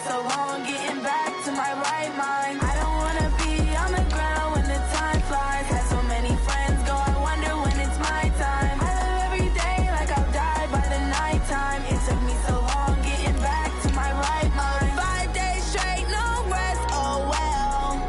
so long getting back to my right mind. I don't wanna be on the ground when the time flies. Had so many friends go, I wonder when it's my time. I live every day like I'll die by the nighttime. It took me so long getting back to my right mind. 5 days straight, no rest, oh well.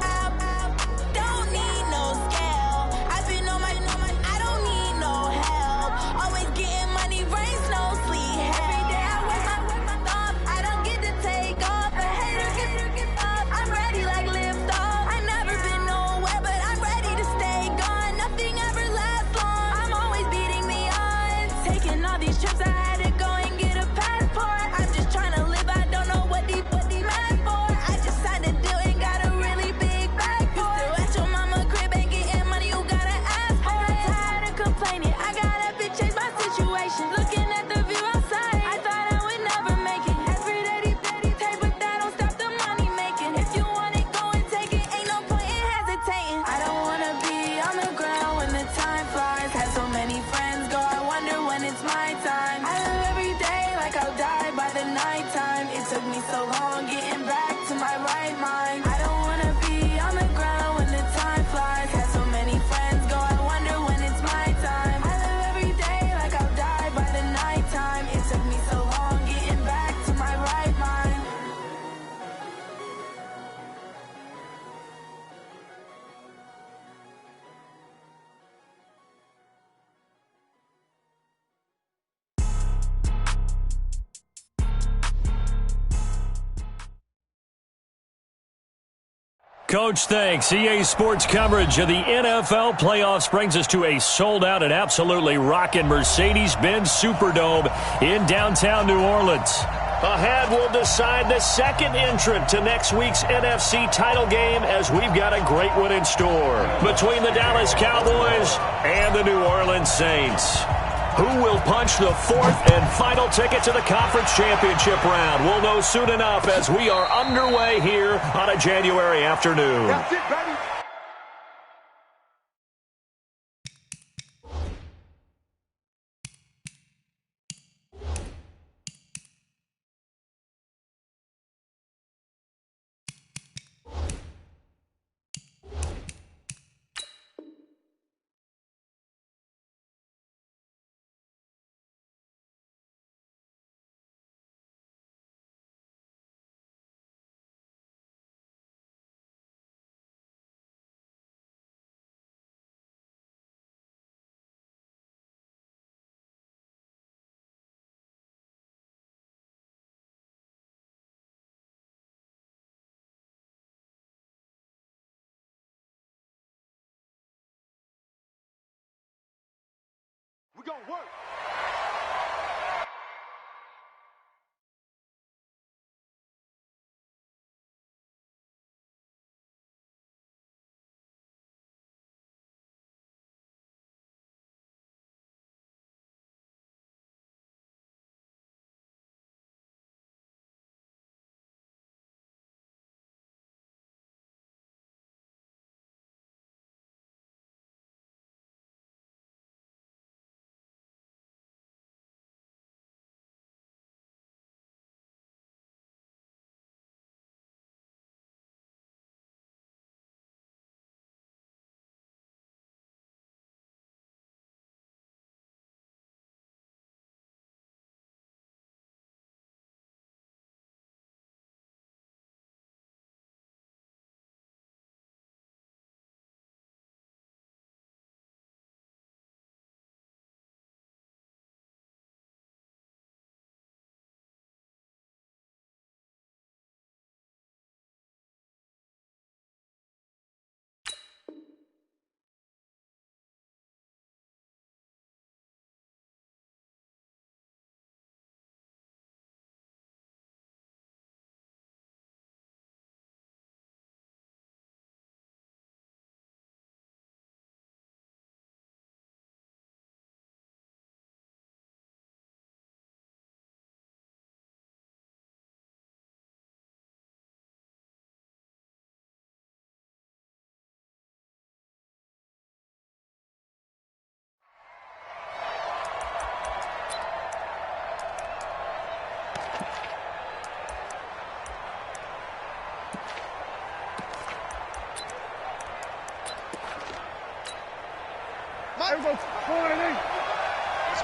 Don't need no scale. I've been on my, I don't need no help. Always getting money, rain, snow, sleet, every day I work my thumb. I don't get to take off. A hater get up. I'm ready like lift off. I never been nowhere, but I'm ready to stay gone. Nothing ever lasts long. I'm always beating the odds. Taking all these trips, I had to go and get a passport. I'm just trying to live. I don't know what the mad for. I just signed a deal and got a really big bag for it. You still at your mama crib and getting money, you gotta ask for it. I'm tired of complaining. I gotta change my situation. Looking at the view outside, I thought I would never make it. Every day take, but that don't stop the money making. If you want it, go and take it. Ain't no point in hesitating. I don't wanna be on the ground when the time flies. Had so many friends go, I wonder when it's my time. I live every day like I'll die by the nighttime. It took me so long getting back to my right mind. I don't wanna be on the ground when the time flies. Had so many friends go, I wonder when it's my time. I live every day like I'll die by the nighttime. It took me so long getting back to my right mind. Coach, thanks. EA Sports coverage of the NFL playoffs brings us to a sold-out and absolutely rocking Mercedes-Benz Superdome in downtown New Orleans. Ahead, we'll decide the second entrant to next week's NFC title game as we've got a great one in store between the Dallas Cowboys and the New Orleans Saints. Who will punch the fourth and final ticket to the conference championship round? We'll know soon enough as we are underway here on a January afternoon. That's it, baby. We're going to work.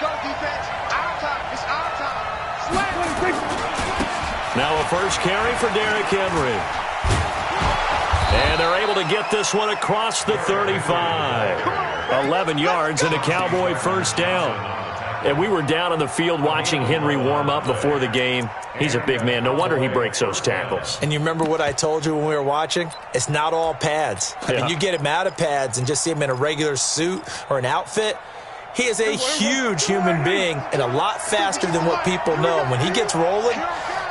go, defense. Our time. It's our time. Slam. Now a first carry for Derrick Henry. And they're able to get this one across the 35. 11 yards and a Cowboy first down. And we were down on the field watching Henry warm up before the game. He's a big man. No wonder he breaks those tackles. And you remember what I told you when we were watching? It's not all pads. I mean, you get him out of pads and just see him in a regular suit or an outfit. He is a huge human being and a lot faster than what people know. When he gets rolling,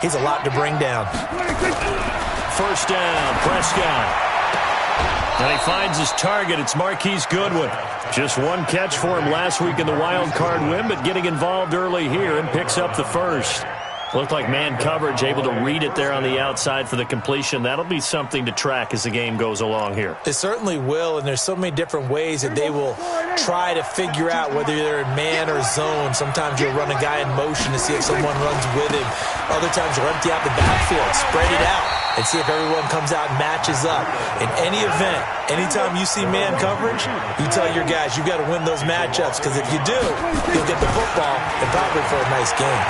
he's a lot to bring down. First down, Prescott. And he finds his target. It's Marquise Goodwin. Just one catch for him last week in the wild card win, but getting involved early here and picks up the first. Looked like man coverage, able to read it there on the outside for the completion. That'll be something to track as the game goes along here. It certainly will, and there's so many different ways that they will try to figure out whether they're in man or zone. Sometimes you'll run a guy in motion to see if someone runs with him. Other times you'll empty out the backfield, spread it out, and see if everyone comes out and matches up. In any event, anytime you see man coverage, you tell your guys you've got to win those matchups, because if you do, you'll get the football and probably for a nice game.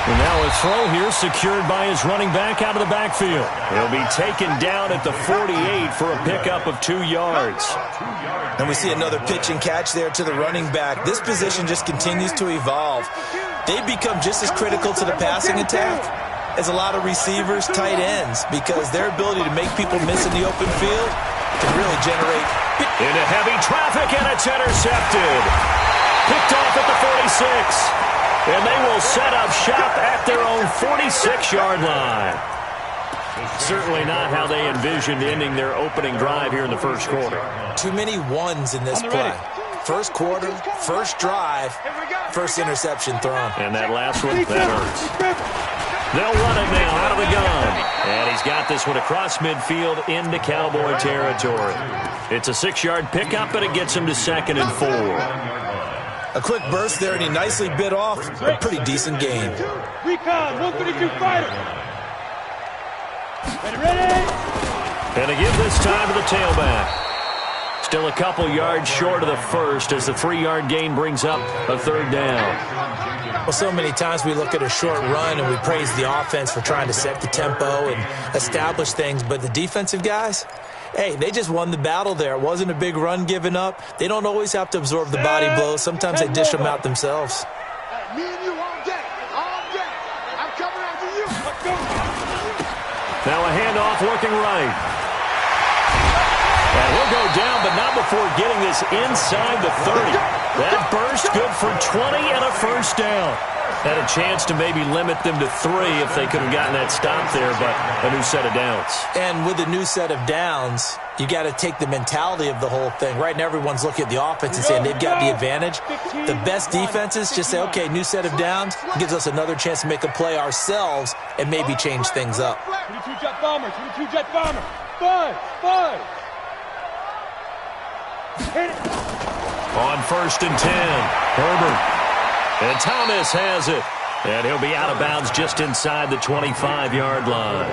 And now his throw here secured by his running back out of the backfield. He'll be taken down at the 48 for a pickup of 2 yards. And we see another pitch and catch there to the running back. This position just continues to evolve. They become just as critical to the passing attack as a lot of receivers, tight ends, because their ability to make people miss in the open field can really generate. Into heavy traffic, and it's intercepted. Picked off at the 46. And they will set up shop at their own 46-yard line. Certainly not how they envisioned ending their opening drive here in the first quarter. Too many ones in this play. First quarter, first drive, first interception thrown. And that last one, that hurts. They'll run it now out of the gun. And he's got this one across midfield into Cowboy territory. It's a 6-yard pickup, but it gets him to 2nd and 4. A quick burst there, and he nicely bit off a pretty decent gain. Recon, 132 fighter. Ready? And a give this time to the tailback. Still a couple yards short of the first as the 3-yard gain brings up a 3rd down. Well, so many times we look at a short run and we praise the offense for trying to set the tempo and establish things, but the defensive guys, hey, they just won the battle there. It wasn't a big run given up. They don't always have to absorb the body blows. Sometimes they dish them out themselves. Me and you all day. All day. I'm coming after you. Let's go. Now a handoff looking right. And he'll go down, but not before getting this inside the 30. That burst good for 20 and a first down. Had a chance to maybe limit them to 3 if they could have gotten that stop there, but a new set of downs. And with a new set of downs, you got to take the mentality of the whole thing. Right now, everyone's looking at the offense and saying they've got the advantage. The best defenses just say, okay, new set of downs, gives us another chance to make a play ourselves and maybe change things up. 22 jet bomber, 22 jet bomber. 5. Hit it. On 1st and 10, Herbert. And Thomas has it. And he'll be out of bounds just inside the 25-yard line.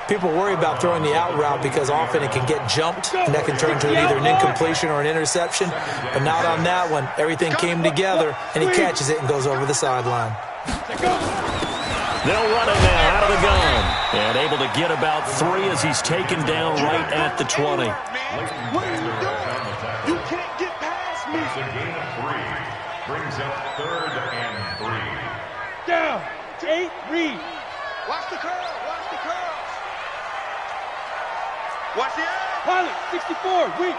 People worry about throwing the out route because often it can get jumped, and that can turn into either an incompletion or an interception. But not on that one. Everything came together, and he catches it and goes over the sideline. They'll run it now out of the gun. And able to get about 3 as he's taken down right at the 20. What are you doing? You can't get past me. It's a gain of 3. Brings up 3rd and 3. Down. 8, read. Watch the curl. Watch the curls. Watch the air. Pilot, 64, weak.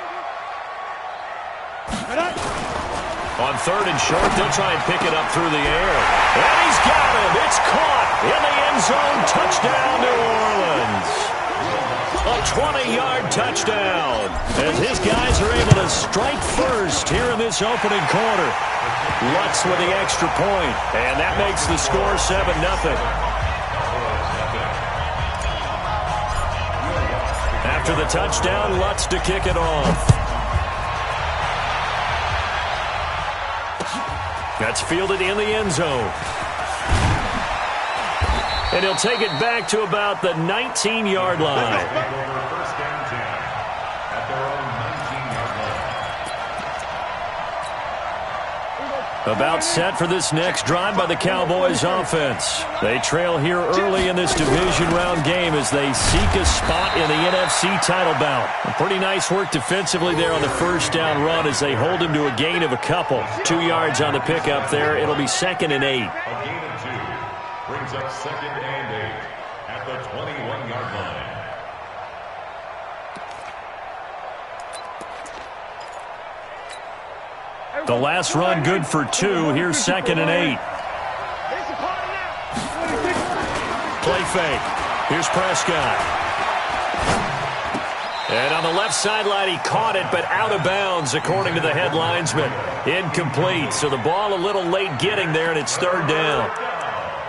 On 3rd and short, they'll try and pick it up through the air. And he's got him. It's caught in the end zone. Touchdown, New Orleans. A 20-yard touchdown as his guys are able to strike first here in this opening quarter. Lutz with the extra point, and that makes the score 7-0. After the touchdown, Lutz to kick it off. That's fielded in the end zone. And he'll take it back to about the 19-yard line. First down 10 at their own 19-yard About set for this next drive by the Cowboys offense. They trail here early in this division round game as they seek a spot in the NFC title bout. Pretty nice work defensively there on the first down run as they hold him to a gain of a couple. 2 yards on the pickup there. It'll be 2nd and 8. A gain of 2 brings up 2nd and 8 at the 21-yard line. The last run good for 2. Here's 2nd and 8. Play fake. Here's Prescott. And on the left sideline, he caught it, but out of bounds, according to the head linesman. Incomplete. So the ball a little late getting there, and it's 3rd down.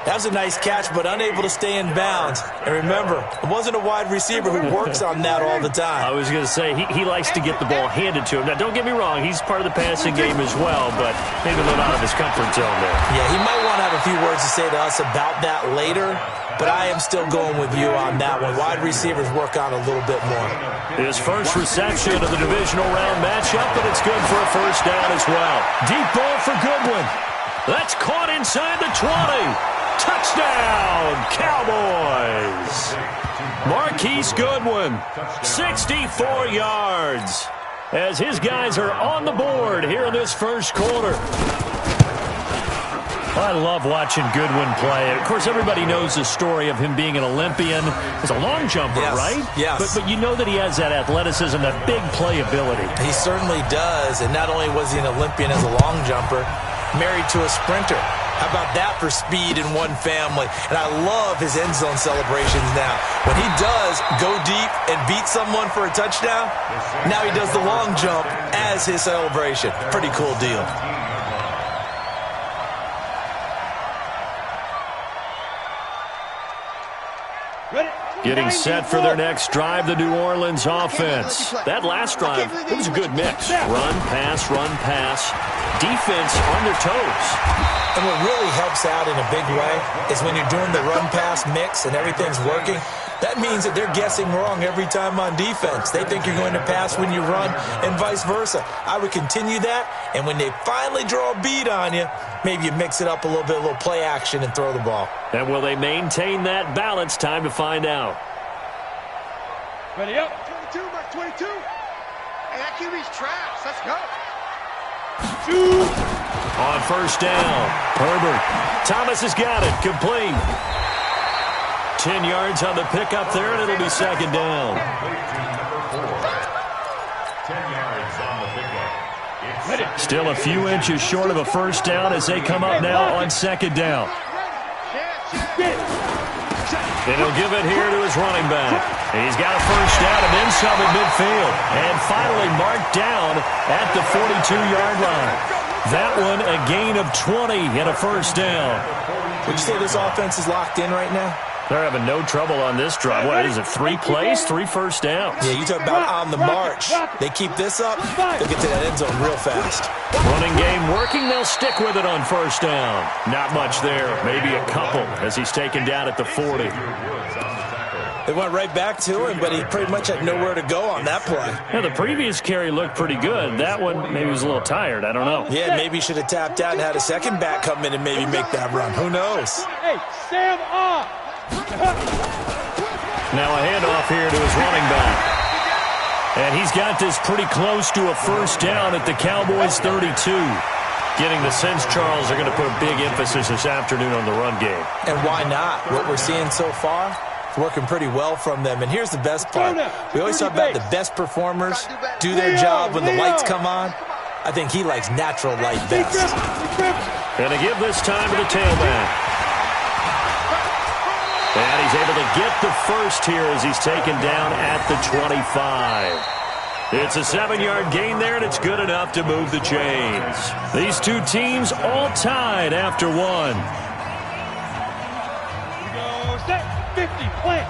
That was a nice catch, but unable to stay in bounds. And remember, it wasn't a wide receiver who works on that all the time. I was going to say, he likes to get the ball handed to him. Now, don't get me wrong, he's part of the passing game as well, but maybe a little out of his comfort zone there. Yeah, he might want to have a few words to say to us about that later, but I am still going with you on that one. Wide receivers work on a little bit more. His first reception of the divisional round matchup, but it's good for a first down as well. Deep ball for Goodwin. That's caught inside the 20. Touchdown, Cowboys! Marquise Goodwin, 64 yards, as his guys are on the board here in this first quarter. I love watching Goodwin play. Of course, everybody knows the story of him being an Olympian. He's a long jumper, yes, right? Yes. But you know that he has that athleticism, that big playability. He certainly does, and not only was he an Olympian as a long jumper, married to a sprinter. How about that for speed in one family? And I love his end zone celebrations now. When he does go deep and beat someone for a touchdown, now he does the long jump as his celebration. Pretty cool deal. Getting set for their next drive, the New Orleans offense. That last drive, it was a good mix. Run, pass, defense on their toes. And what really helps out in a big way is when you're doing the run-pass mix and everything's working, that means that they're guessing wrong every time on defense. They think you're going to pass when you run and vice versa. I would continue that, and when they finally draw a bead on you, maybe you mix it up a little bit, a little play action, and throw the ball. And will they maintain that balance? Time to find out. Ready up. 22, Mark 22. Hey, that QB's trash. Let's go. On first down, Herbert. Thomas has got it. Complete. 10 yards on the pickup there, and it'll be 2nd down. 10 yards on the pickup. Still a few inches short of a first down as they come up now on 2nd down. And he'll give it here to his running back. And he's got a first down and then some at midfield. And finally marked down at the 42-yard line. That one a gain of 20 and a first down. Would you say this offense is locked in right now? They're having no trouble on this drive. What is it, 3 plays, 3 first downs? Yeah, you talk about on the march. They keep this up, they'll get to that end zone real fast. Running game working, they'll stick with it on first down. Not much there, maybe a couple as he's taken down at the 40. They went right back to him, but he pretty much had nowhere to go on that play. Yeah, the previous carry looked pretty good. That one maybe was a little tired. I don't know. Yeah, maybe he should have tapped out and had a second back come in and maybe make that run. Who knows? Hey, Sam off. Now a handoff here to his running back. And he's got this pretty close to a first down at the Cowboys' 32. Getting the sense, Charles, they're going to put a big emphasis this afternoon on the run game. And why not? What we're seeing so far, it's working pretty well from them. And here's the best part. We always talk about the best performers do their job when the lights come on. I think he likes natural light best. And to give this time to the tailback. And he's able to get the first here as he's taken down at the 25. It's a 7-yard gain there, and it's good enough to move the chains. These two teams all tied after one. Go set 50, plant.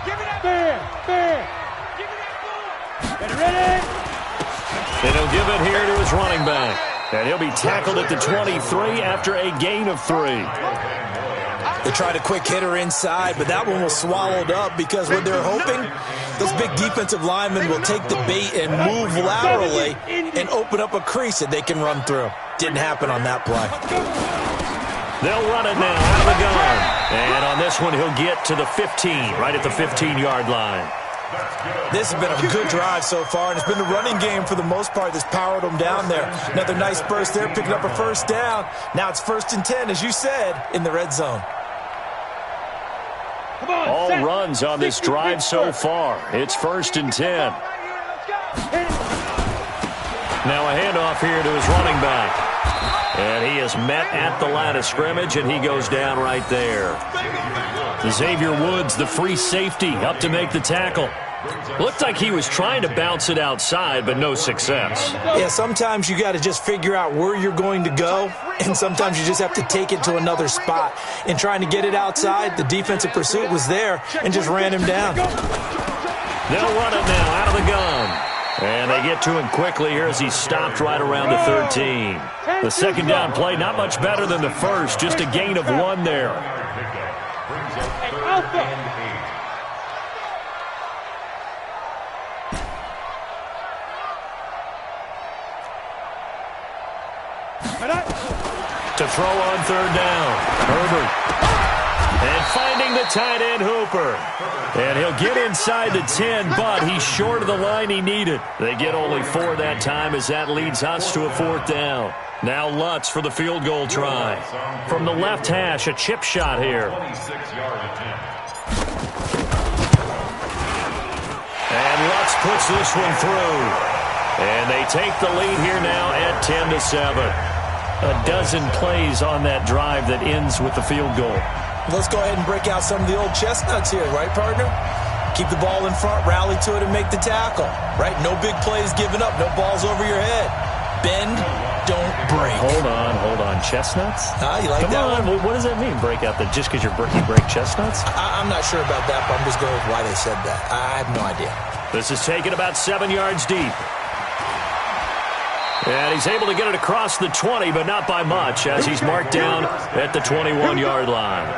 Give me that fair. Give me that ball. Get ready. And he'll give it here to his running back. And he'll be tackled at the 23 after a gain of 3. They tried a quick hitter inside, but that one was swallowed up because what they're hoping, those big defensive linemen will take the bait and move laterally and open up a crease that they can run through. Didn't happen on that play. They'll run it now out of the gun. And on this one, he'll get to the 15, right at the 15-yard line. This has been a good drive so far, and it's been the running game for the most part that's powered them down there. Another nice burst there, picking up a first down. Now it's 1st and 10, as you said, in the red zone. All runs on this drive so far. It's 1st and 10. Now a handoff here to his running back. And he is met at the line of scrimmage, and he goes down right there. Xavier Woods, the free safety, up to make the tackle. Looked like he was trying to bounce it outside, but no success. Yeah, sometimes you got to just figure out where you're going to go, and sometimes you just have to take it to another spot. In trying to get it outside, the defensive pursuit was there and just ran him down. They'll run it now out of the gun. And they get to him quickly here as he's stopped right around the 13. The second down play, not much better than the first, just a gain of 1 there. To throw on 3rd down, Herbert. And finding the tight end, Hooper. And he'll get inside the 10, but he's short of the line he needed. They get only 4 that time as that leads us to a 4th down. Now Lutz for the field goal try. From the left hash, a chip shot here. And Lutz puts this one through. And they take the lead here now at 10-7. A dozen plays on that drive that ends with the field goal. Let's go ahead and break out some of the old chestnuts here, right, partner? Keep the ball in front, rally to it, and make the tackle, right? No big plays given up, no balls over your head. Bend, don't break. Hold on. Chestnuts? You like Come that on. one? What does that mean, break out? That just because you break chestnuts? I'm not sure about that, but I'm just going with why they said that. I have no idea. This is taken about 7 yards deep. And he's able to get it across the 20, but not by much, as he's marked down at the 21-yard line.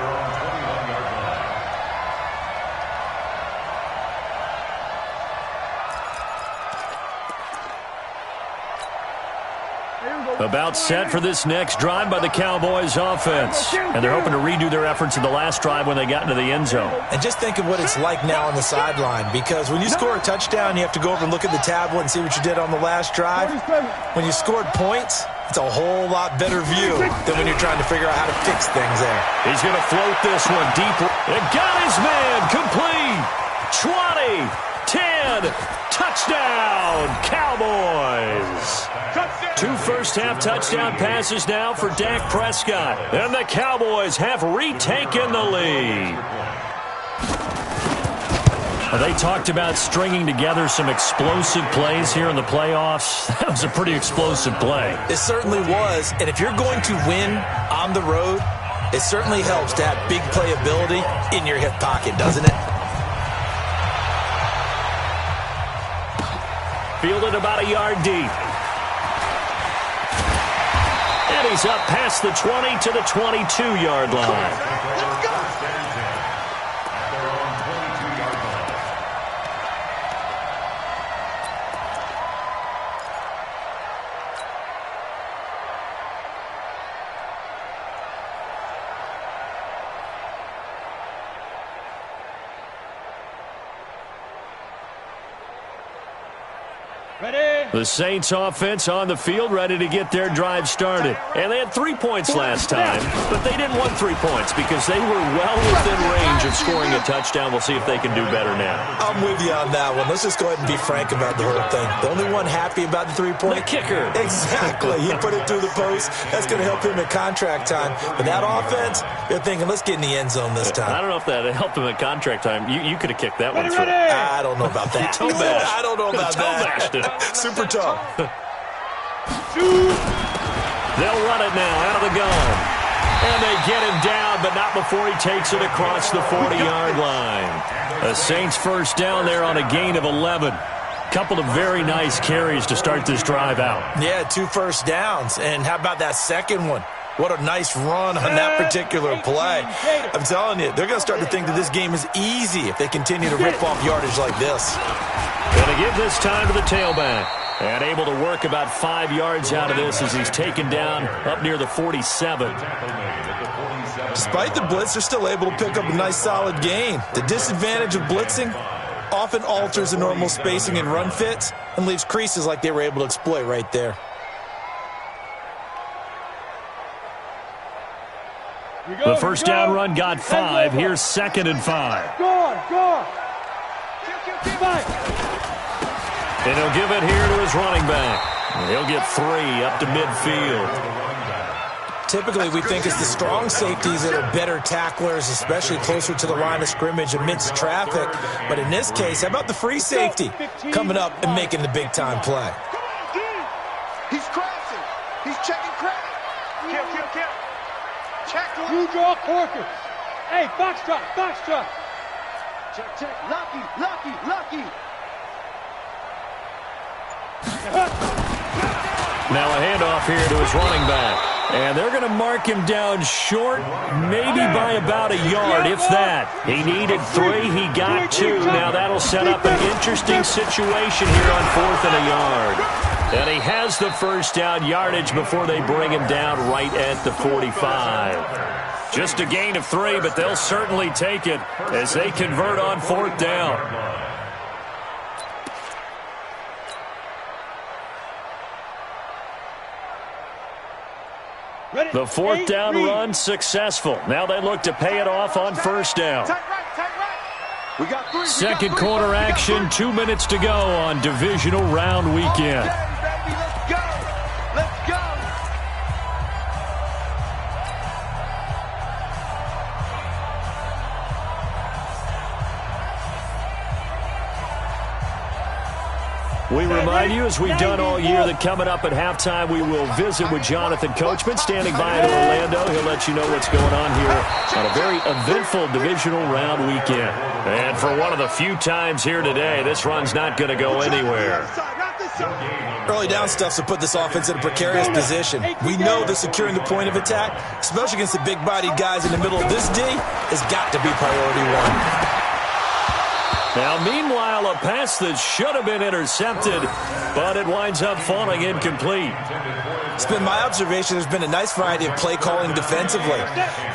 About set for this next drive by the Cowboys offense. And they're hoping to redo their efforts in the last drive when they got into the end zone. And just think of what it's like now on the sideline, because when you score a touchdown, you have to go over and look at the tablet and see what you did on the last drive. When you scored points, it's a whole lot better view than when you're trying to figure out how to fix things there. He's going to float this one deep. And got his man complete. 20, 10, touchdown, Cowboys. 2 first-half touchdown passes now for Dak Prescott. And the Cowboys have retaken the lead. They talked about stringing together some explosive plays here in the playoffs. That was a pretty explosive play. It certainly was. And if you're going to win on the road, it certainly helps to have big playability in your hip pocket, doesn't it? Fielded about a yard deep. And he's up past the 20 to the 22-yard line. Let's go. The Saints offense on the field, ready to get their drive started. And they had 3 points last time, but they didn't want 3 points because they were well within range of scoring a touchdown. We'll see if they can do better now. I'm with you on that one. Let's just go ahead and be frank about the whole thing. The only one happy about the 3-point? The kicker. Exactly. He put it through the post. That's going to help him at contract time. But that offense, they're thinking, let's get in the end zone this time. I don't know if that helped him at contract time. You could have kicked that one through. I don't know about that. I don't know about that. Super tough. They'll run it now out of the gun. And they get him down, but not before he takes it across the 40-yard line. A Saints first down there on a gain of 11. Couple of very nice carries to start this drive out. Yeah, 2 first downs. And how about that second one? What a nice run on that particular play. I'm telling you, they're going to start to think that this game is easy if they continue to rip off yardage like this. Going to give this time to the tailback. And able to work about 5 yards out of this as he's taken down up near the 47. Despite the blitz, they're still able to pick up a nice solid gain. The disadvantage of blitzing often alters the normal spacing and run fits and leaves creases like they were able to exploit right there. The first down run got 5. Here's 2nd and 5. Go on. And he'll give it here to his running back. And he'll get 3 up to midfield. Typically, we think it's the strong safeties that are better tacklers, especially closer to the line of scrimmage amidst traffic. But in this case, how about the free safety coming up and making the big-time play? He's crossing. He's checking credit. Kill. Check. You draw Corker. Hey, box drop. Check. Lucky. Now a handoff here to his running back. And they're going to mark him down short, maybe by about a yard, if that. He needed 3. He got 2. Now that'll set up an interesting situation here on 4th and a yard. And he has the first down yardage before they bring him down right at the 45. Just a gain of 3, but they'll certainly take it as they convert on 4th down. The 4th down run successful. Now they look to pay it off on 1st down. We got 3. Second quarter action, 2 minutes to go on divisional round weekend. Okay, baby, let's go. We remind you, as we've done all year, that coming up at halftime, we will visit with Jonathan Coachman standing by in Orlando. He'll let you know what's going on here on a very eventful divisional round weekend. And for one of the few times here today, this run's not going to go anywhere. Early down stuff to put this offense in a precarious position. We know that securing the point of attack, especially against the big-bodied guys in the middle of this D, has got to be priority 1. Now, meanwhile, a pass that should have been intercepted, but it winds up falling incomplete. It's been my observation there's been a nice variety of play calling defensively.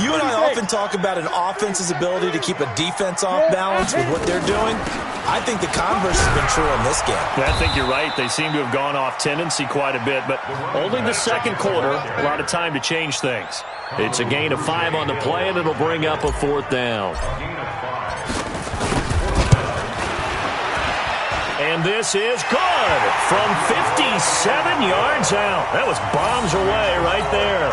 You and I often talk about an offense's ability to keep a defense off balance with what they're doing. I think the converse has been true in this game. I think you're right. They seem to have gone off tendency quite a bit, but only the second quarter, a lot of time to change things. It's a gain of 5 on the play, and it'll bring up a 4th down. And this is good from 57 yards out. That was bombs away right there.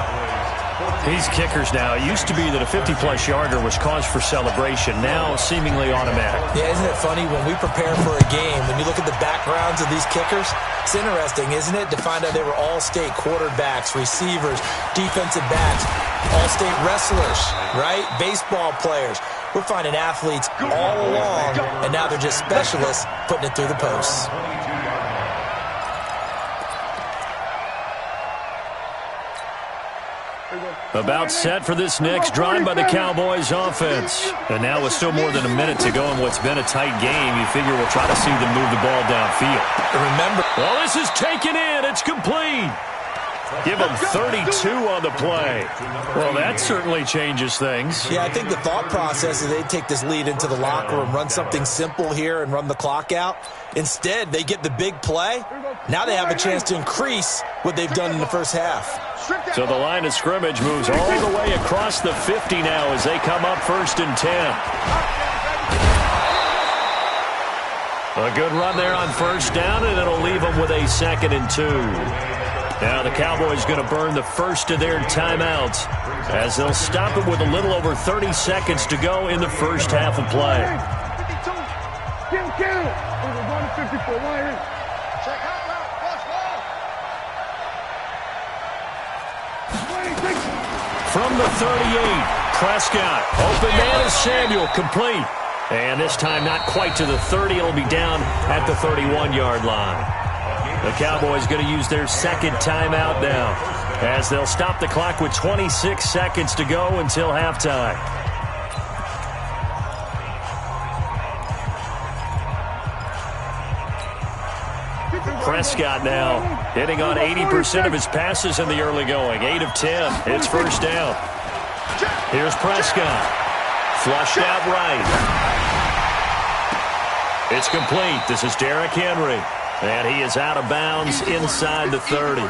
These kickers now, it used to be that a 50-plus yarder was cause for celebration. Now seemingly automatic. Yeah, isn't it funny when we prepare for a game, when you look at the backgrounds of these kickers, it's interesting, isn't it, to find out they were all-state quarterbacks, receivers, defensive backs, all-state wrestlers, right? Baseball players. We're finding athletes all along, and now they're just specialists putting it through the posts. About set for this next drive by the Cowboys offense. And now with still more than a minute to go in what's been a tight game, you figure we'll try to see them move the ball downfield. Remember, well, this is taken in. It's complete. Give them 32 on the play. Well, that certainly changes things. Yeah, I think the thought process is they'd take this lead into the locker room, run something simple here and run the clock out. Instead, they get the big play. Now they have a chance to increase what they've done in the first half. So the line of scrimmage moves all the way across the 50 now as they come up 1st and 10. A good run there on 1st down, and it'll leave them with a 2nd and 2. Now the Cowboys going to burn the first of their timeouts as they'll stop it with a little over 30 seconds to go in the first half of play. From the 38, Prescott. Open man is Samuel, complete. And this time not quite to the 30. It'll be down at the 31-yard line. The Cowboys going to use their second timeout now. as they'll stop the clock with 26 seconds to go until halftime. Prescott now hitting on 80% of his passes in the early going. 8 of 10. It's first down. Here's Prescott. Flushed out right. It's complete. This is Derrick Henry. And he is out of bounds inside the 30.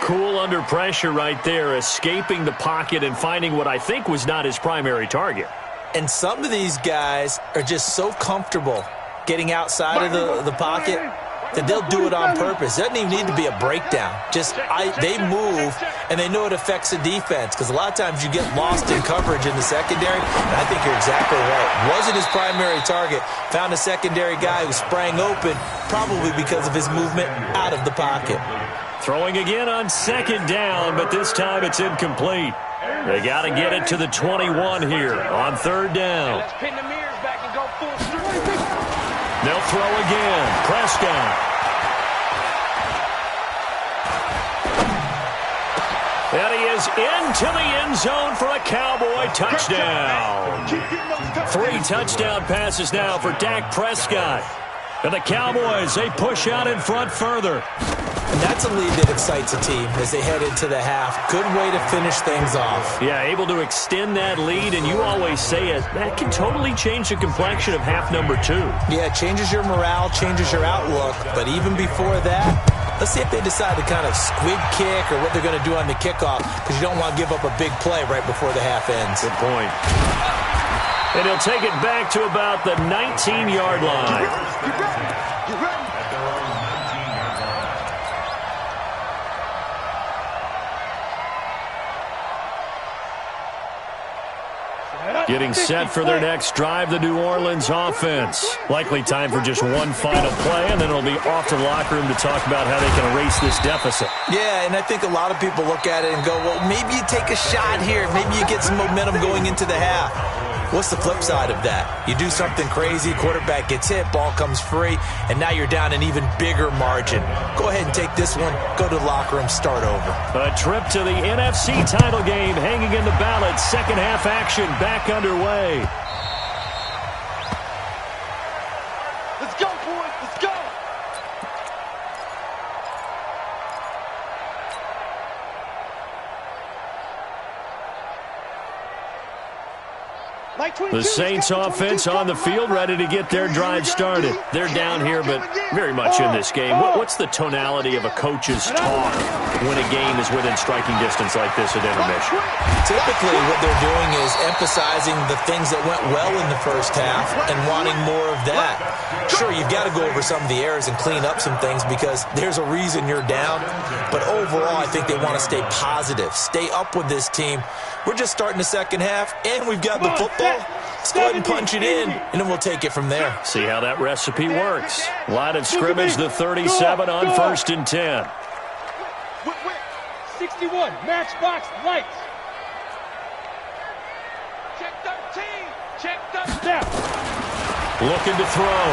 Cool under pressure right there, escaping the pocket and finding what I think was not his primary target. And some of these guys are just so comfortable getting outside of the pocket that they'll do it on purpose. It doesn't even need to be a breakdown. They move, and they know it affects the defense, because a lot of times you get lost in coverage in the secondary, and I think you're exactly right. Wasn't his primary target. Found a secondary guy who sprang open, probably because of his movement out of the pocket. Throwing again on second down, but this time it's incomplete. They got to get it to the 21 here on third down. Let's pin the mirrors back and go full strength. They'll throw again. Prescott. And he is into the end zone for a Cowboy touchdown. 3 touchdown passes now for Dak Prescott. And the Cowboys, they push out in front further. And that's a lead that excites a team as they head into the half. Good way to finish things off. Yeah, able to extend that lead, and you always say it, that can totally change the complexion of half number 2. Yeah, it changes your morale, changes your outlook. But even before that, let's see if they decide to kind of squib kick or what they're going to do on the kickoff, because you don't want to give up a big play right before the half ends. Good point. And he'll take it back to about the 19-yard line. You ready? Getting set for their next drive, the New Orleans offense. Likely time for just one final play, and then it'll be off to the locker room to talk about how they can erase this deficit. Yeah, and I think a lot of people look at it and go, well, maybe you take a shot here. Maybe you get some momentum going into the half. What's the flip side of that? You do something crazy, quarterback gets hit, ball comes free, and now you're down an even bigger margin. Go ahead and take this one, go to the locker room, start over. A trip to the NFC title game hanging in the balance. Second half action back underway. Let's go, boys. Let's go. The Saints offense on the field, ready to get their drive started. They're down here, but very much in this game. What's the tonality of a coach's talk when a game is within striking distance like this at intermission? Typically, what they're doing is emphasizing the things that went well in the first half and wanting more of that. Sure, you've got to go over some of the errors and clean up some things because there's a reason you're down. But overall, I think they want to stay positive, stay up with this team. We're just starting the second half, and we've got the football. Let's go ahead and punch it in, and then we'll take it from there. See how that recipe works. Line of scrimmage, the 37 on 1st and 10. 61, matchbox lights. Check 13. Check 13. Snap. Looking to throw.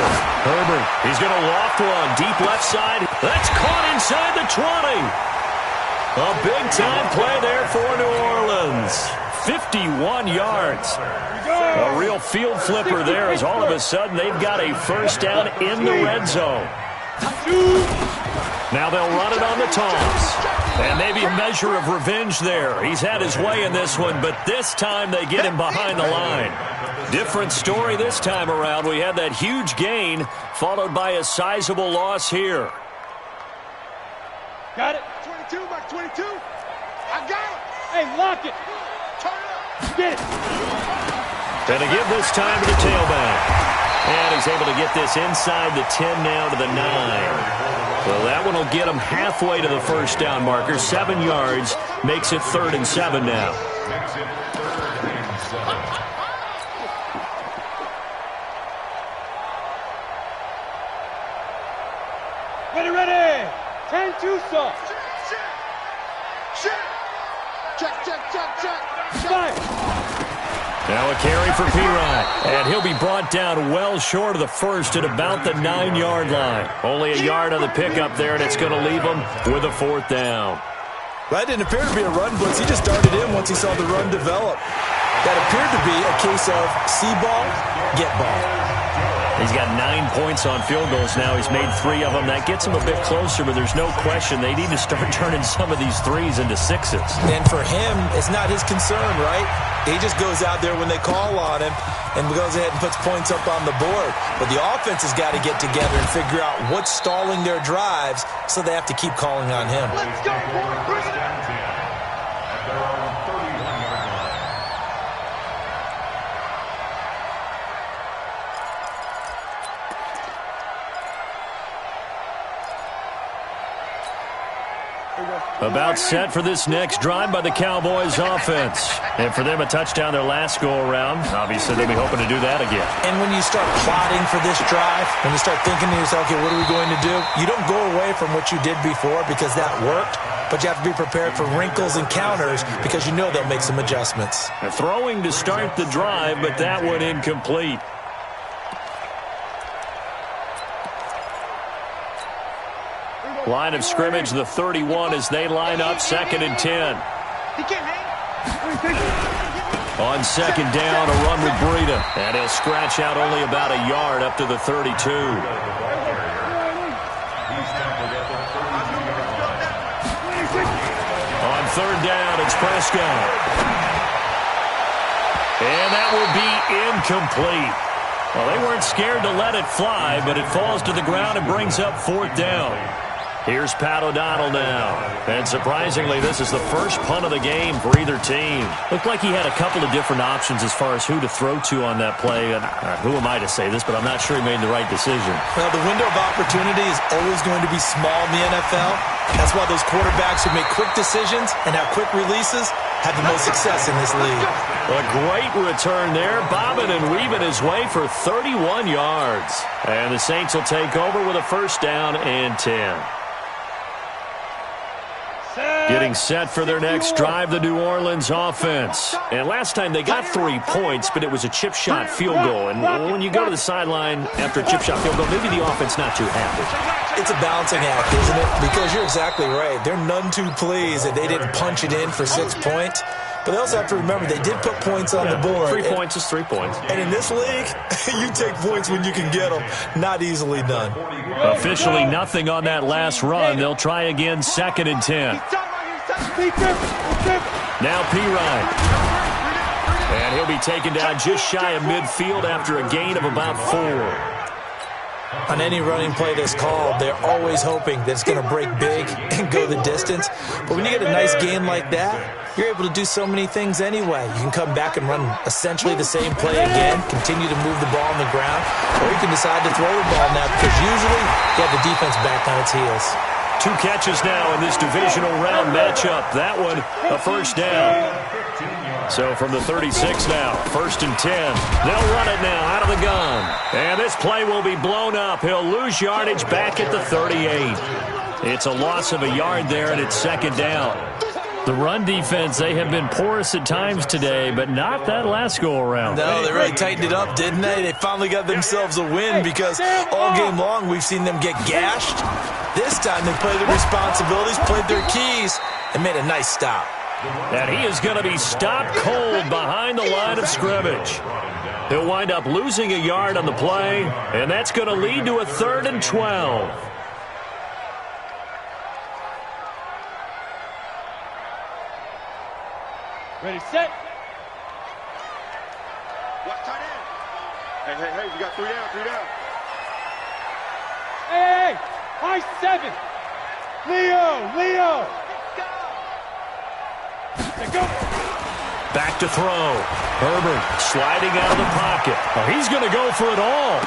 Herbert, he's going to loft one. Deep left side. That's caught inside the 20. A big-time play there for New Orleans. 51 yards. A real field flipper there as all of a sudden they've got a first down in the red zone. Now they'll run it on the toss. And maybe a measure of revenge there. He's had his way in this one, but this time they get him behind the line. Different story this time around. We had that huge gain followed by a sizable loss here. Got it. 22, Mark 22. I got it. Hey, lock it. Turn it up. Get it. And to give this time to the tailback. And he's able to get this inside the 10 now to the 9. Well, that one will get him halfway to the first down marker. 7 yards makes it 3rd and 7 now. Ready. 10-2 sauce. Check. Now a carry for P-Rod, and he'll be brought down well short of the first at about the 9-yard line. Only a yard on the pickup there, and it's going to leave him with a 4th down. That didn't appear to be a run blitz. He just darted in once he saw the run develop. That appeared to be a case of see ball, get ball. He's got 9 points on field goals now. He's made 3 of them. That gets him a bit closer, but there's no question they need to start turning some of these threes into 6s. And for him, it's not his concern, right? He just goes out there when they call on him and goes ahead and puts points up on the board. But the offense has got to get together and figure out what's stalling their drives, so they have to keep calling on him. Let's go, boy. Bring it. At their own 31-yard line. About set for this next drive by the Cowboys offense. And for them, a touchdown their last go-around. Obviously, they'll be hoping to do that again. And when you start plotting for this drive, when you start thinking to yourself, okay, what are we going to do? You don't go away from what you did before because that worked, but you have to be prepared for wrinkles and counters because you know they'll make some adjustments. Throwing to start the drive, but that one incomplete. Line of scrimmage, the 31 as they line up, 2nd and 10. He can't hang. On 2nd down, a run with Breida. And he'll scratch out only about a yard up to the 32. He's tackled at the 32-yard line. On 3rd down, it's Prescott. And that will be incomplete. Well, they weren't scared to let it fly, but it falls to the ground and brings up 4th down. Here's Pat O'Donnell now. And surprisingly, this is the first punt of the game for either team. Looked like he had a couple of different options as far as who to throw to on that play. And who am I to say this, but I'm not sure he made the right decision. Well, the window of opportunity is always going to be small in the NFL. That's why those quarterbacks who make quick decisions and have quick releases have the most success in this league. A great return there, bobbing and weaving his way for 31 yards. And the Saints will take over with a 1st down and 10. Getting set for their next drive, the New Orleans offense. And last time they got 3 points, but it was a chip shot field goal. And when you go to the sideline after a chip shot field goal, maybe the offense not too happy. It's a balancing act, isn't it? Because you're exactly right. They're none too pleased that they didn't punch it in for 6 points. But they also have to remember they did put points on the board. 3 points is 3 points. And in this league, you take points when you can get them. Not easily done. Officially nothing on that last run. They'll try again, 2nd and 10. Now Pirine. And he'll be taken down just shy of midfield after a gain of about 4. On any running play that's called, they're always hoping that it's going to break big and go the distance. But when you get a nice gain like that, you're able to do so many things anyway. You can come back and run essentially the same play again, continue to move the ball on the ground, or you can decide to throw the ball now because usually you have the defense back on its heels. 2 catches now in this divisional round matchup. That one, a 1st down. So from the 36 now, 1st and 10. They'll run it now out of the gun. And this play will be blown up. He'll lose yardage back at the 38. It's a loss of a yard there, and it's 2nd down. The run defense, they have been porous at times today, but not that last go-around. No, they really tightened it up, didn't they? They finally got themselves a win because all game long we've seen them get gashed. This time they played their responsibilities, played their keys, and made a nice stop. And he is going to be stopped cold behind the line of scrimmage. He'll wind up losing a yard on the play, and that's going to lead to a 3rd and 12. Ready, set. Watch tight end. Hey, you got 3 down, 3 down. Hey, high 7. Leo. Let's go. Back to throw. Herbert sliding out of the pocket. Oh, he's going to go for it all.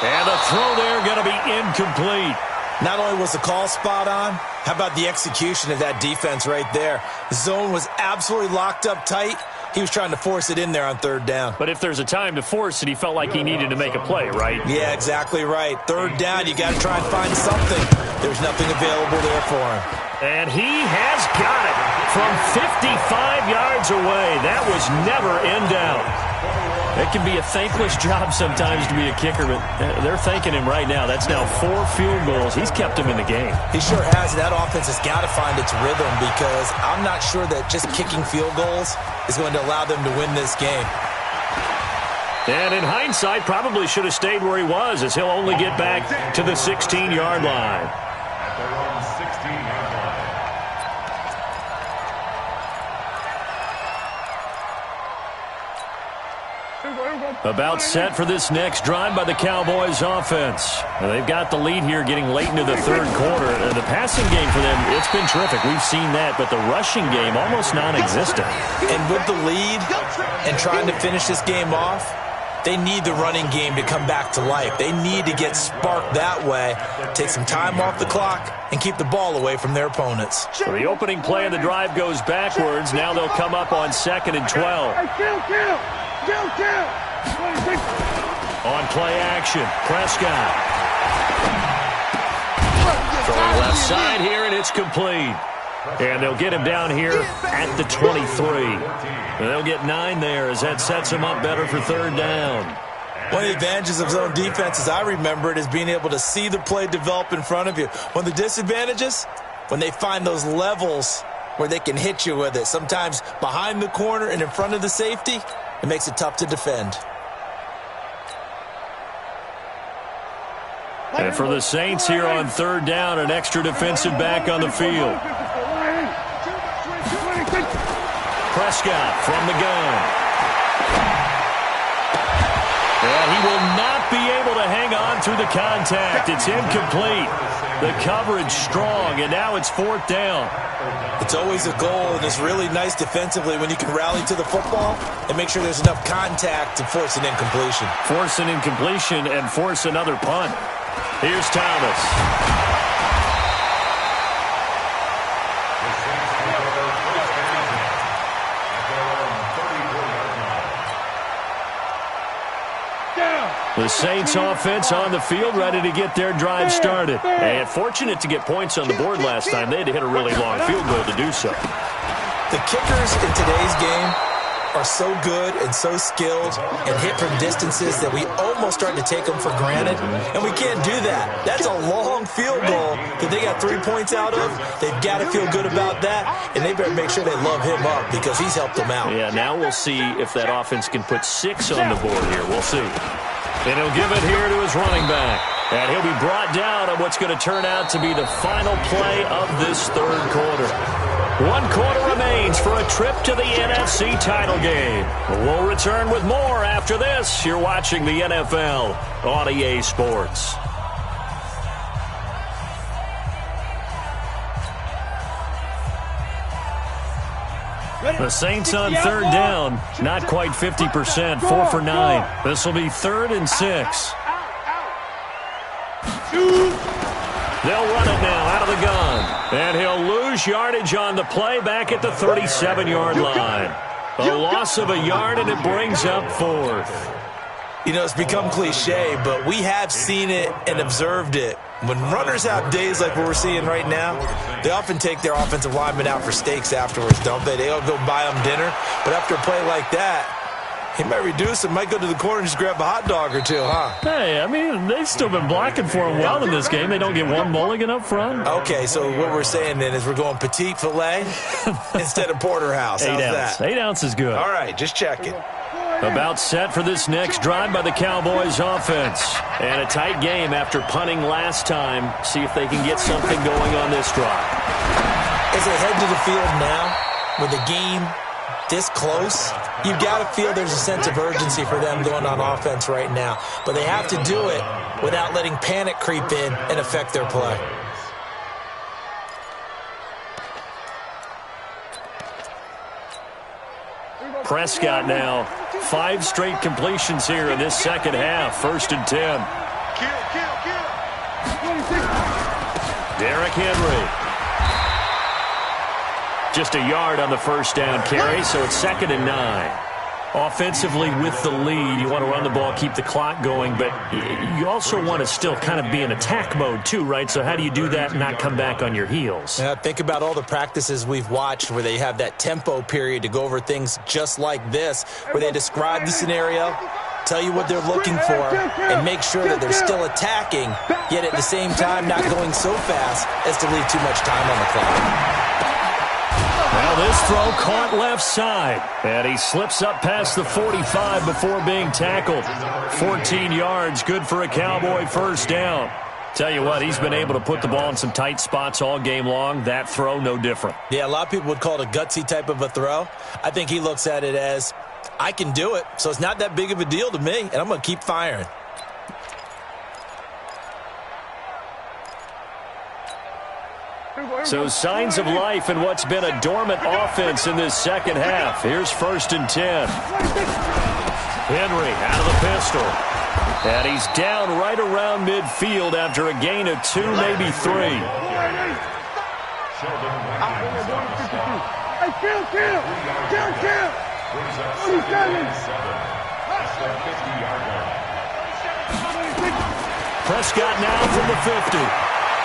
And the throw there going to be incomplete. Not only was the call spot on, how about the execution of that defense right there? The zone was absolutely locked up tight. He was trying to force it in there on 3rd down. But if there's a time to force it, he felt like he needed to make a play, right? Yeah, exactly right. 3rd down, you got to try and find something. There's nothing available there for him. And he has got it from 55 yards away. That was never in doubt. It can be a thankless job sometimes to be a kicker, but they're thanking him right now. That's now 4 field goals. He's kept him in the game. He sure has. That offense has got to find its rhythm because I'm not sure that just kicking field goals is going to allow them to win this game. And in hindsight, probably should have stayed where he was, as he'll only get back to the 16-yard line. At their own 16-yard line. About set for this next drive by the Cowboys offense. Now, they've got the lead here getting late into the third quarter. The passing game for them, it's been terrific. We've seen that, but the rushing game almost non-existent. And with the lead and trying to finish this game off, they need the running game to come back to life. They need to get sparked that way, take some time off the clock, and keep the ball away from their opponents. So the opening play of the drive goes backwards. Now they'll come up on 2nd and 12. On play action, Prescott. Throwing left side here, and it's complete. And they'll get him down here at the 23. And they'll get 9 there as that sets him up better for 3rd down. One of the advantages of zone defense, as I remember it, is being able to see the play develop in front of you. One of the disadvantages, when they find those levels where they can hit you with it, sometimes behind the corner and in front of the safety, it makes it tough to defend. And for the Saints here on 3rd down, an extra defensive back on the field. Prescott from the gun. And he will not be able to hang on through the contact. It's incomplete. The coverage strong, and now it's 4th down. It's always a goal, and it's really nice defensively when you can rally to the football and make sure there's enough contact to force an incompletion. Force an incompletion and force another punt. Here's Thomas. The Saints offense on the field, ready to get their drive started. And fortunate to get points on the board last time. They had to hit a really long field goal to do so. The kickers in today's game are so good and so skilled and hit from distances that we almost start to take them for granted. And we can't do that. That's a long field goal that they got 3 points out of. They've got to feel good about that, and they better make sure they love him up because he's helped them out. Yeah, now we'll see if that offense can put 6 on the board here. We'll see. And he'll give it here to his running back. And he'll be brought down on what's going to turn out to be the final play of this third quarter. 1 quarter remains for a trip to the NFC title game. We'll return with more after this. You're watching the NFL on EA Sports. The Saints on 3rd down, not quite 50%, 4 for 9. This will be 3rd and 6. They'll run it now out of the gun. And he'll lose yardage on the play back at the 37-yard line. A loss of a yard, and it brings up 4th. You know, it's become cliche, but we have seen it and observed it. When runners have days like what we're seeing right now, they often take their offensive linemen out for steaks afterwards, don't they? They'll go buy them dinner. But after a play like that, he might reduce it, might go to the corner and just grab a hot dog or two, huh? Hey, I mean, they've still been blocking for him well in this game. They don't get one mulligan up front. Okay, so what we're saying then is we're going petite filet instead of porterhouse. How's that? 8 ounce is good. All right, just checking. About set for this next drive by the Cowboys offense. And a tight game after punting last time. See if they can get something going on this drive. As they head to the field now, with the game this close, you've got to feel there's a sense of urgency for them going on offense right now. But they have to do it without letting panic creep in and affect their play. Prescott now, 5 straight completions here in this second half. 1st and 10. Derrick Henry. Just a yard on the 1st down carry, so it's 2nd and 9. Offensively with the lead, you want to run the ball, keep the clock going, but you also want to still kind of be in attack mode too, right? So how do you do that and not come back on your heels? Yeah, think about all the practices we've watched where they have that tempo period to go over things just like this, where they describe the scenario, tell you what they're looking for, and make sure that they're still attacking, yet at the same time not going so fast as to leave too much time on the clock. Now this throw caught left side, and he slips up past the 45 before being tackled. 14 yards, good for a Cowboy first down. Tell you what, he's been able to put the ball in some tight spots all game long. That throw, no different. Yeah, a lot of people would call it a gutsy type of a throw. I think he looks at it as, I can do it, so it's not that big of a deal to me, and I'm going to keep firing. So signs of life in what's been a dormant offense in this second half. Here's 1st and 10. Henry out of the pistol. And he's down right around midfield after a gain of 2, maybe 3. Hey, kill! 47. Prescott now from the 50.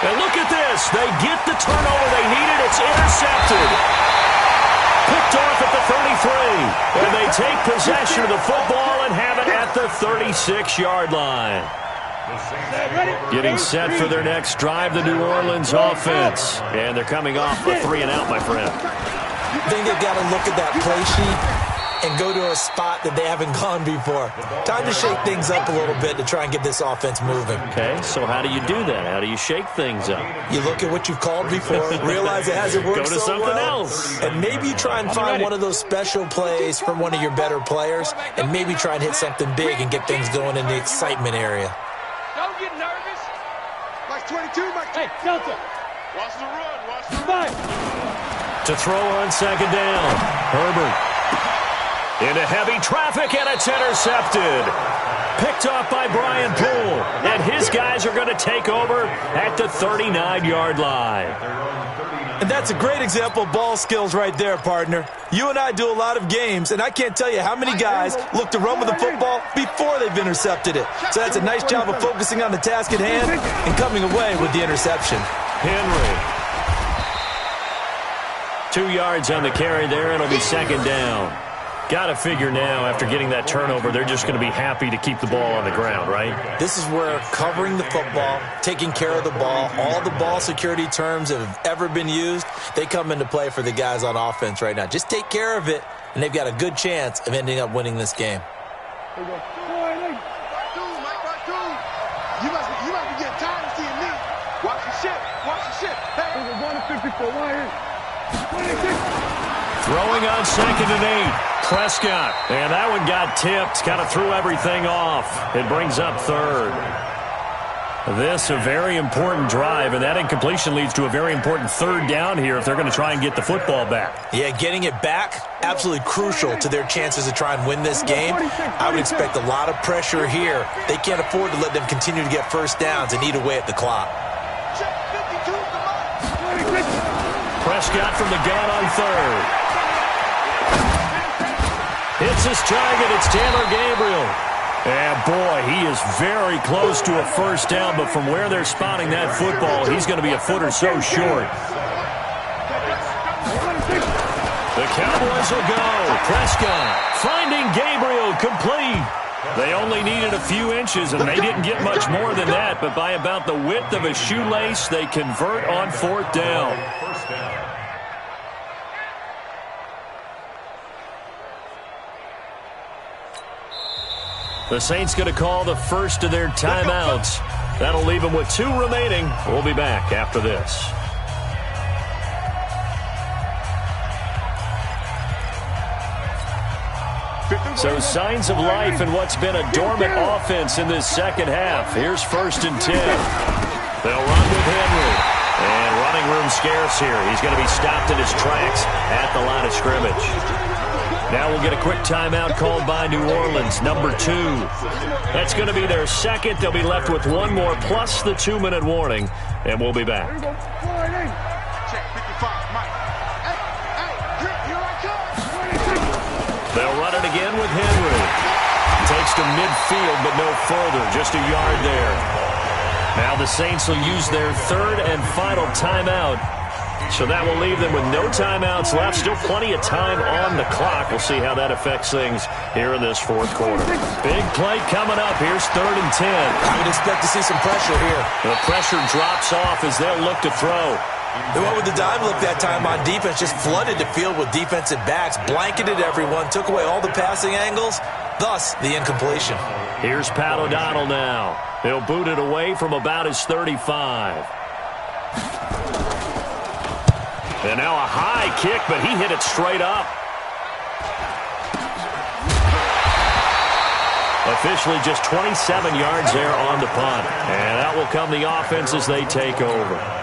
And look at this. They get the turnover they needed. It's intercepted. Picked off at the 33. And they take possession of the football and have it at the 36-yard line. Getting set for their next drive, the New Orleans offense. And they're coming off a 3-and-out, my friend. I think they've got to look at that play sheet and go to a spot that they haven't gone before. Time to shake things up a little bit to try and get this offense moving. Okay, so how do you do that? How do you shake things up? You look at what you've called before, realize it hasn't worked so so something well, else. and maybe you try and find one of those special plays from one of your better players, and maybe try and hit something big and get things going in the excitement area. Don't get nervous. Mike 22, Mike. Hey, Delta. Watch the run. Watch the run. To throw on second down. Herbert. Into heavy traffic, and it's intercepted. Picked off by Brian Poole. And his guys are going to take over at the 39-yard line. And that's a great example of ball skills right there, partner. You and I do a lot of games, and I can't tell you how many guys look to run with the football before they've intercepted it. So that's a nice job of focusing on the task at hand and coming away with the interception. Henry. 2 yards on the carry there, and it'll be second down. Got to figure now, after getting that turnover, they're just going to be happy to keep the ball on the ground, right? This is where covering the football, taking care of the ball, all the ball security terms that have ever been used, they come into play for the guys on offense right now. Just take care of it, and they've got a good chance of ending up winning this game. You might be getting tired of seeing me. Watch the shit. Hey, we're going to 54. Why? Throwing on 2nd and 8. Prescott. And that one got tipped. Kind of threw everything off. It brings up 3rd. This a very important drive, and that incompletion leads to a very important 3rd down here if they're going to try and get the football back. Yeah, getting it back, absolutely crucial to their chances to try and win this game. I would expect a lot of pressure here. They can't afford to let them continue to get first downs and eat away at the clock. Prescott from the gun on 3rd. Hits his target. It's Taylor Gabriel. And, boy, he is very close to a first down, but from where they're spotting that football, he's going to be a foot or so short. The Cowboys will go. Prescott finding Gabriel complete. They only needed a few inches, and they didn't get much more than that, but by about the width of a shoelace, they convert on 4th down. The Saints going to call the first of their timeouts. That'll leave them with 2 remaining. We'll be back after this. So signs of life in what's been a dormant offense in this second half. Here's 1st and 10. They'll run with Henry. And running room scarce here. He's going to be stopped in his tracks at the line of scrimmage. Now we'll get a quick timeout called by New Orleans, number 2. That's going to be their second. They'll be left with 1 more plus the 2-minute warning, and we'll be back. They'll run run it again with Henry. Takes to midfield, but no further. Just a yard there. Now the Saints will use their third and final timeout. So that will leave them with no timeouts left. Still plenty of time on the clock. We'll see how that affects things here in this fourth quarter. Big play coming up. Here's 3rd and 10. I would expect to see some pressure here. The pressure drops off as they'll look to throw. They went with the dime look that time on defense. Just flooded the field with defensive backs. Blanketed everyone. Took away all the passing angles. Thus, the incompletion. Here's Pat O'Donnell now. He'll boot it away from about his 35. And now a high kick, but he hit it straight up. Officially just 27 yards there on the punt. And out will come the offense as they take over.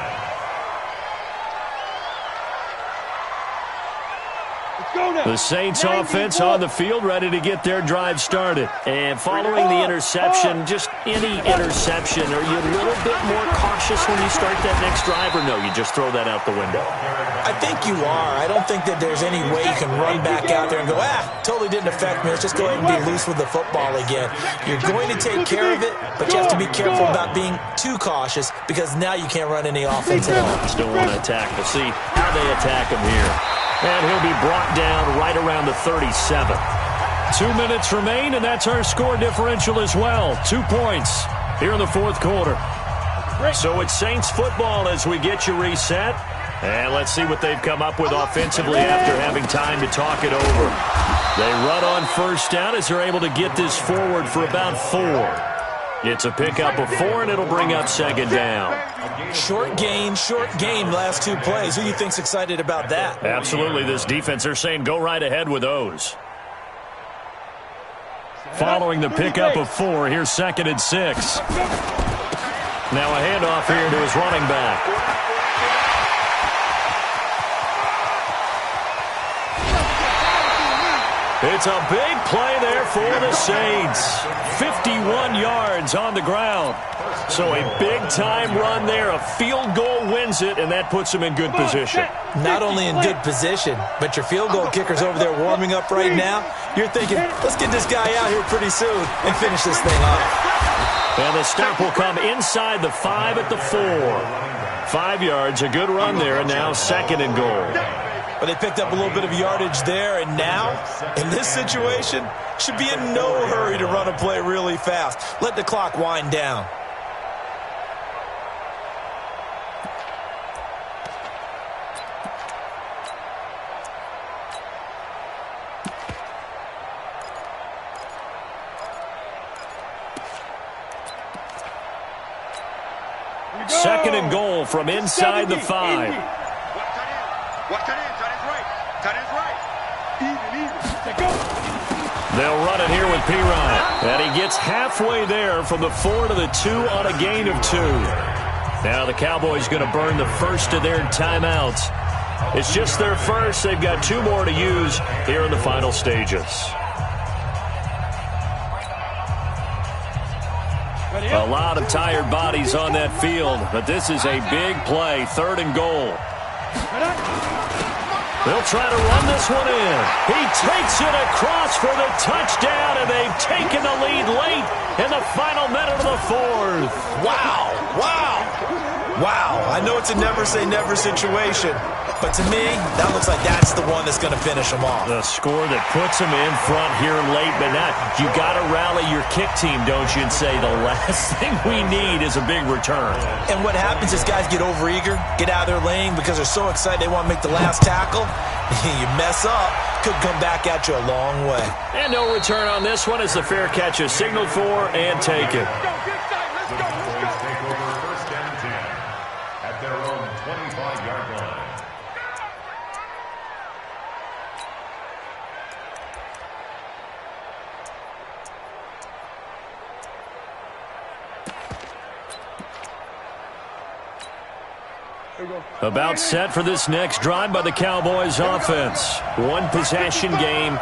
The Saints offense on the field, ready to get their drive started. And following the interception, just any interception, are you a little bit more cautious when you start that next drive, or no, you just throw that out the window? I think you are. I don't think that there's any way you can run back out there and go, totally didn't affect me. Let's just go ahead and be loose with the football again. You're going to take care of it, but you have to be careful about being too cautious because now you can't run any offense at all. Still want to attack. We'll see how they attack him here. And he'll be brought down right around the 37. 2 minutes remain, and that's our score differential as well. 2 points here in the fourth quarter. So it's Saints football as we get you reset. And let's see what they've come up with offensively after having time to talk it over. They run on first down as they're able to get this forward for about 4. It's a pickup of 4, and it'll bring up second down. Short game last 2 plays. Who do you think's excited about that? Absolutely. This defense, they're saying go right ahead with those. Following the pickup of 4, here's 2nd and 6. Now a handoff here to his running back. It's a big play there for the Saints. 51 yards on the ground. So a big-time run there. A field goal wins it, and that puts them in good position. Not only in good position, but your field goal kicker's over there warming up right now. You're thinking, let's get this guy out here pretty soon and finish this thing off. And the stop will come inside the 5 at the 4. 5 yards, a good run there, and now 2nd and goal. But they picked up a little bit of yardage there, and now, in this situation, should be in no hurry to run a play really fast. Let the clock wind down. Second and goal from inside the 5. Watch tight end right. Tight end's right. They'll run it here with Pirine. And he gets halfway there from the 4 to the 2 on a gain of 2. Now the Cowboys going to burn the first of their timeouts. It's just their first. They've got 2 more to use here in the final stages. A lot of tired bodies on that field, but this is a big play. 3rd and goal. They'll try to run this one in. He takes it across for the touchdown, and they've taken the lead late in the final minute of the 4th. Wow. I know it's a never-say-never situation, but to me, that looks like that's the one that's going to finish them off. The score that puts them in front here late, but now you got to rally your kick team, don't you, and say the last thing we need is a big return. And what happens is guys get overeager, get out of their lane because they're so excited they want to make the last tackle. You mess up, could come back at you a long way. And no return on this one as the fair catch is signaled for and taken. About set for this next drive by the Cowboys offense. One possession game.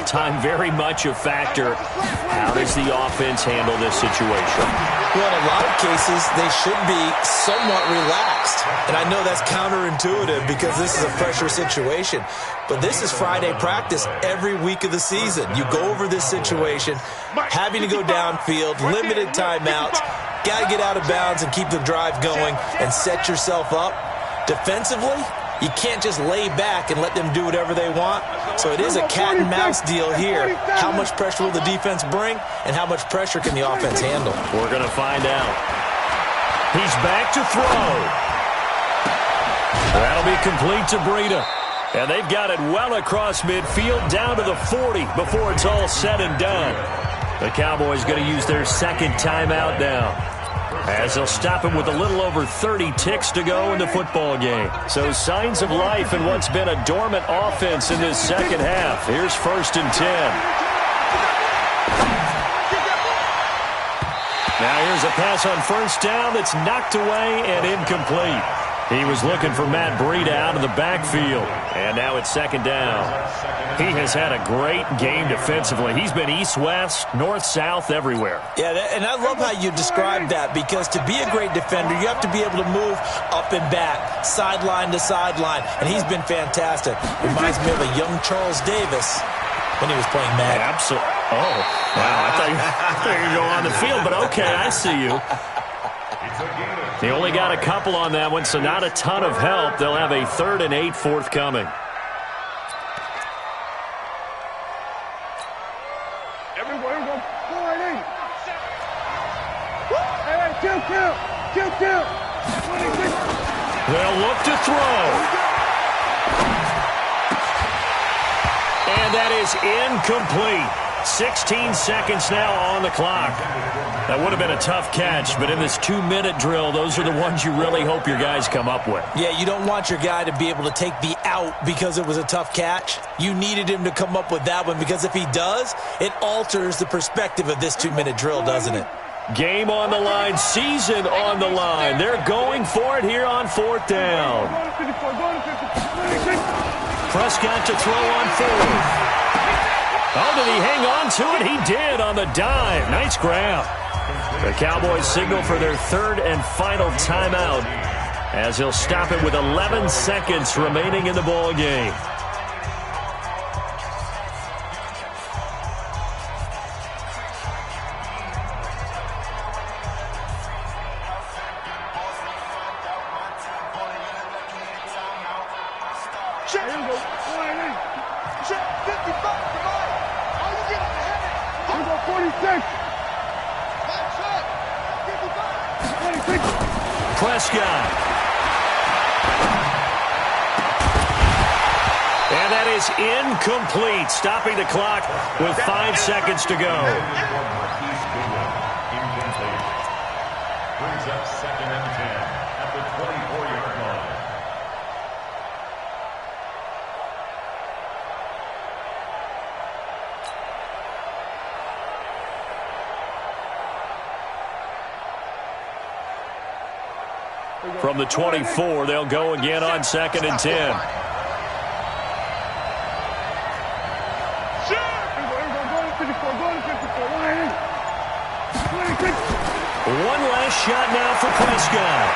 Time very much a factor. How does the offense handle this situation? Well, in a lot of cases, they should be somewhat relaxed. And I know that's counterintuitive because this is a pressure situation. But this is Friday practice every week of the season. You go over this situation, having to go downfield, limited timeouts, got to get out of bounds and keep the drive going and set yourself up. Defensively, you can't just lay back and let them do whatever they want. So it is a cat and mouse deal here. How much pressure will the defense bring and how much pressure can the offense handle? We're going to find out. He's back to throw. That'll be complete to Breida. And they've got it well across midfield down to the 40 before it's all said and done. The Cowboys going to use their second timeout now, as they'll stop him with a little over 30 ticks to go in the football game. So signs of life in what's been a dormant offense in this second half. Here's 1st and 10. Now here's a pass on 1st down that's knocked away and incomplete. He was looking for Matt Breida out of the backfield. And now it's 2nd down. He has had a great game defensively. He's been east-west, north-south, everywhere. Yeah, and I love how you described that, because to be a great defender, you have to be able to move up and back, sideline to sideline, and he's been fantastic. Reminds me of a young Charles Davis when he was playing Madden. Absolutely. Oh, wow, I thought you were going to go on the field, but okay, I see you. They only got a couple on that one, so not a ton of help. They'll have a 3rd and 8 forthcoming. Everyone go 4 and 8. Hey, kill. 26. They'll look to throw. And that is incomplete. 16 seconds now on the clock. That would have been a tough catch, but in this 2-minute drill, those are the ones you really hope your guys come up with. Yeah, you don't want your guy to be able to take the out because it was a tough catch. You needed him to come up with that one, because if he does, it alters the perspective of this 2-minute drill, doesn't it? Game on the line, season on the line. They're going for it here on 4th down. Prescott to throw on 4th. Oh, did he hang on to it? He did on the dive. Nice grab. The Cowboys signal for their 3rd and final timeout, as he'll stop it with 11 seconds remaining in the ball game. Prescott. And that is incomplete, stopping the clock with 5 seconds to go. Brings up 2nd and 10 at the 24-yard line. From the 24, they'll go again on 2nd and 10. One last shot now for Prescott.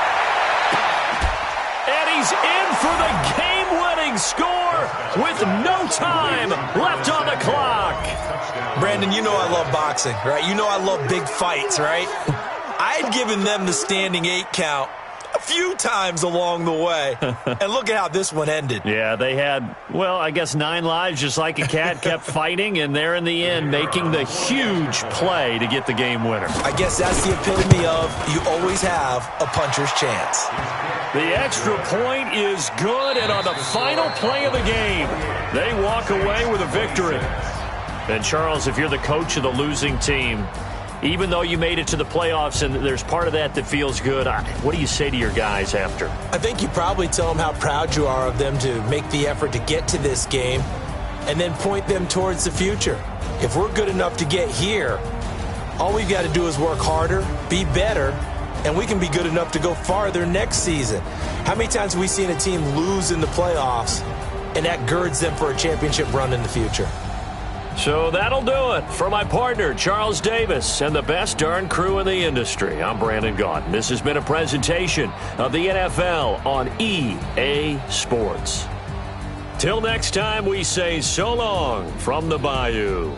And he's in for the game-winning score with no time left on the clock. Brandon, you know I love boxing, right? You know I love big fights, right? I had given them the standing 8 count a few times along the way. And look at how this one ended. Yeah, they had, well, I guess 9 lives, just like a cat, kept fighting, and they're in the end making the huge play to get the game winner. I guess that's the epitome of you always have a puncher's chance. The extra point is good, and on the final play of the game, they walk away with a victory. And Charles, if you're the coach of the losing team, even though you made it to the playoffs and there's part of that that feels good, what do you say to your guys after? I think you probably tell them how proud you are of them to make the effort to get to this game and then point them towards the future. If we're good enough to get here, all we've got to do is work harder, be better, and we can be good enough to go farther next season. How many times have we seen a team lose in the playoffs, and that girds them for a championship run in the future? So that'll do it for my partner, Charles Davis, and the best darn crew in the industry. I'm Brandon Gaudin. This has been a presentation of the NFL on EA Sports. Till next time, we say so long from the Bayou.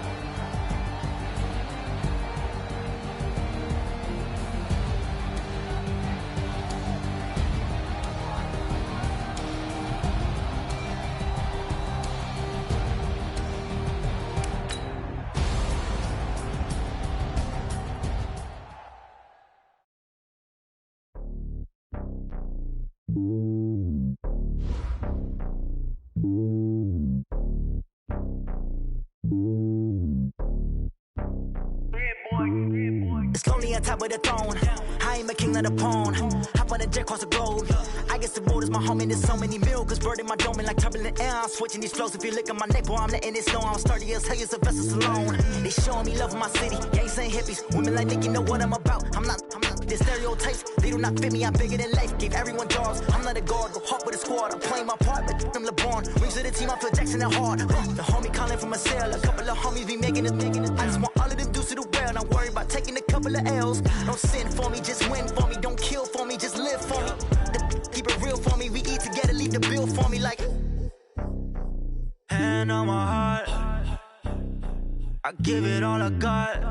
It's lonely on top of the throne. I ain't a king of the pawn. Hop on a jet across the globe. I guess the road is my home and there's so many milk. Bird in my dome and like turbulent air. I'm switching these flows. If you look at my neck, boy, I'm letting it snow. I'm sturdy as hell, as a vessel alone. They showing me love in my city. Gangs ain't hippies. Women like Nick, you know what I'm about. I'm not the stereotypes. They do not fit me. I'm bigger than life. Gave everyone jobs. I'm not a guard. Go hard with a squad. I'm playing my part, but I'm LeBron. Rings to the team. I feel Jackson and hard. The homie calling from a cell. A couple of homies be making it. I just want all of them dudes to the well. Not worry about taking a couple of L's. Don't sin for me, just win for me. Don't kill for me, just live for me. Keep it real for me. We eat together, leave the bill for me like. Hand on my heart, I give it all I got.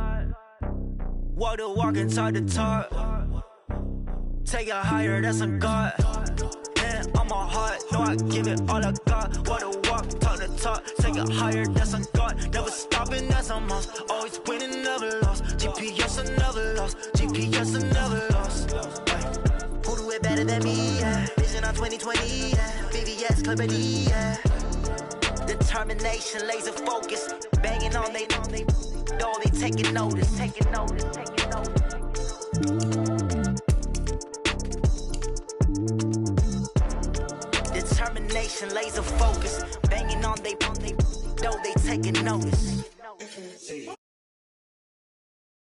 Walk the walk and talk the talk. Take it higher, that's a God. Hand on my heart, no, I give it all I got. Walk the walk, talk the talk. Take it higher, that's a God. Never stopping, that's a must. Always winning, never lost. GPS, I never lost. GPS, I never lost. Who do it better than me? Yeah. Vision on 2020. Yeah. BVS, Clippity. Yeah. Determination, laser focus. Banging on they know they taking notice. Taking notice. Taking notice. Determination, laser focus. Banging on they know they taking notice.